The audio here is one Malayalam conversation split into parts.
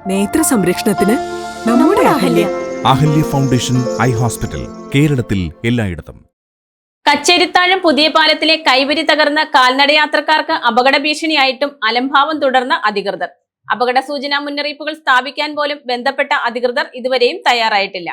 നേത്ര സംരക്ഷണത്തിന് നമ്മുടെ Ahalya. Ahalya foundation eye hospital, കേരളത്തിൽ എല്ലായിടത്തും. കച്ചേരിത്താഴം പുതിയ പാലത്തിലെ കൈവരി തകർന്ന കാൽനടയാത്രക്കാർക്ക് അപകട ഭീഷണിയായിട്ടും അലംഭാവം തുടർന്ന അധികൃതർ. അപകട സൂചനാ മുന്നറിയിപ്പുകൾ സ്ഥാപിക്കാൻ പോലും ബന്ധപ്പെട്ട അധികൃതർ ഇതുവരെയും തയ്യാറായിട്ടില്ല.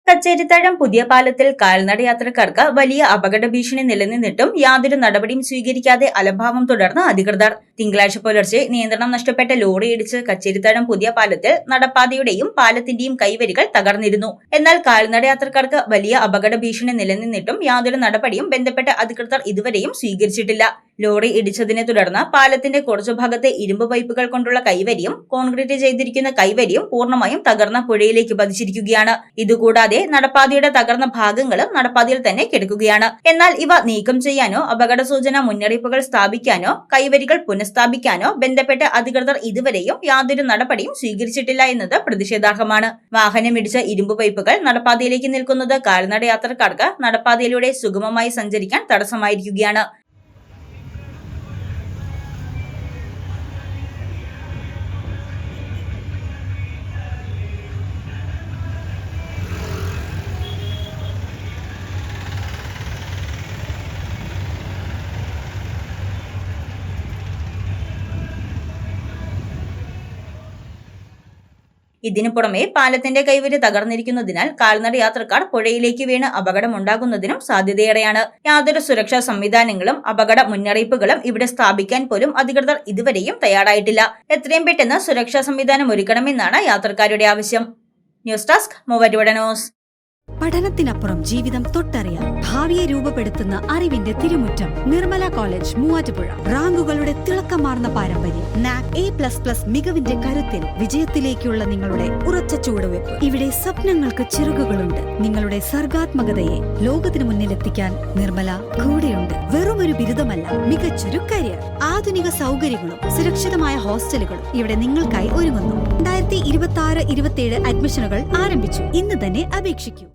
കച്ചേരിത്താഴം പുതിയ പാലത്തിൽ കാൽനടയാത്രക്കാർക്ക് വലിയ അപകട ഭീഷണി നിലനിന്നിട്ടും യാതൊരു നടപടിയും സ്വീകരിക്കാതെ അലംഭാവം തുടർന്ന അധികൃതർ. തിങ്കളാഴ്ച പുലർച്ചെ നിയന്ത്രണം നഷ്ടപ്പെട്ട ലോറി ഇടിച്ച് കച്ചേരിത്താഴം പുതിയ പാലത്തിൽ നടപ്പാതയുടെയും പാലത്തിന്റെയും കൈവരികൾ തകർന്നിരുന്നു. എന്നാൽ കാൽനടയാത്രക്കാർക്ക് വലിയ അപകട ഭീഷണി നിലനിന്നിട്ടും യാതൊരു നടപടിയും ബന്ധപ്പെട്ട അധികൃതർ ഇതുവരെയും സ്വീകരിച്ചിട്ടില്ല. ലോറി ഇടിച്ചതിനെ തുടർന്ന് പാലത്തിന്റെ കുറച്ചു ഭാഗത്തെ ഇരുമ്പ് പൈപ്പുകൾ കൊണ്ടുള്ള കൈവരിയും കോൺക്രീറ്റ് ചെയ്തിരിക്കുന്ന കൈവരിയും പൂർണ്ണമായും തകർന്ന പുഴയിലേക്ക് പതിച്ചിരിക്കുകയാണ്. ഇതുകൂടാതെ നടപ്പാതയുടെ തകർന്ന ഭാഗങ്ങളും നടപ്പാതയിൽ തന്നെ കിടക്കുകയാണ്. എന്നാൽ ഇവ നീക്കം ചെയ്യാനോ അപകട സൂചന മുന്നറിയിപ്പുകൾ സ്ഥാപിക്കാനോ കൈവരികൾ പുനഃസ്ഥാപിക്കാനോ ബന്ധപ്പെട്ട അധികൃതർ ഇതുവരെയും യാതൊരു നടപടിയും സ്വീകരിച്ചിട്ടില്ല എന്നത് പ്രതിഷേധാർഹമാണ്. വാഹനമിടിച്ച ഇരുമ്പ് പൈപ്പുകൾ നടപ്പാതയിലേക്ക് നിൽക്കുന്നത് കാൽനടയാത്രക്കാർക്ക് നടപ്പാതയിലൂടെ സുഗമമായി സഞ്ചരിക്കാൻ തടസ്സമായിരിക്കുകയാണ്. ഇതിനു പുറമെ പാലത്തിന്റെ കൈവരി തകർന്നിരിക്കുന്നതിനാൽ കാൽനട യാത്രക്കാർ പുഴയിലേക്ക് വീണ് അപകടമുണ്ടാകുന്നതിനും സാധ്യതയേറെയാണ്. യാതൊരു സുരക്ഷാ സംവിധാനങ്ങളും അപകട മുന്നറിയിപ്പുകളും ഇവിടെ സ്ഥാപിക്കാൻ പോലും അധികൃതർ ഇതുവരെയും തയ്യാറായിട്ടില്ല. എത്രയും പെട്ടെന്ന് സുരക്ഷാ സംവിധാനം ഒരുക്കണമെന്നാണ് യാത്രക്കാരുടെ ആവശ്യം. News desk Muvattupuzha news. പഠനത്തിനപ്പുറം ജീവിതം തൊട്ടറിയാൻ ഭാവിയെ രൂപപ്പെടുത്തുന്ന അറിവിന്റെ തിരുമുറ്റം നിർമ്മല കോളേജ് മൂവാറ്റുപുഴ. റാങ്കുകളുടെ തിളക്കമാർന്ന പാരമ്പര്യം, NAC A++ മികവിന്റെ കരുത്തിൽ വിജയത്തിലേക്കുള്ള നിങ്ങളുടെ ഉറച്ച ചുവടുവെപ്പ്. ഇവിടെ സ്വപ്നങ്ങൾക്ക് ചിറകുകളുണ്ട്. നിങ്ങളുടെ സർഗാത്മകതയെ ലോകത്തിന് മുന്നിലെത്തിക്കാൻ നിർമ്മല കൂടെയുണ്ട്. വെറുമൊരു ബിരുദമല്ല, മികച്ചൊരു കരിയർ. ആധുനിക സൗകര്യങ്ങളും സുരക്ഷിതമായ ഹോസ്റ്റലുകളും ഇവിടെ നിങ്ങൾക്കായി ഒരുങ്ങുന്നു. 2026-27 അഡ്മിഷനുകൾ ആരംഭിച്ചു. ഇന്ന് തന്നെ അപേക്ഷിക്കൂ.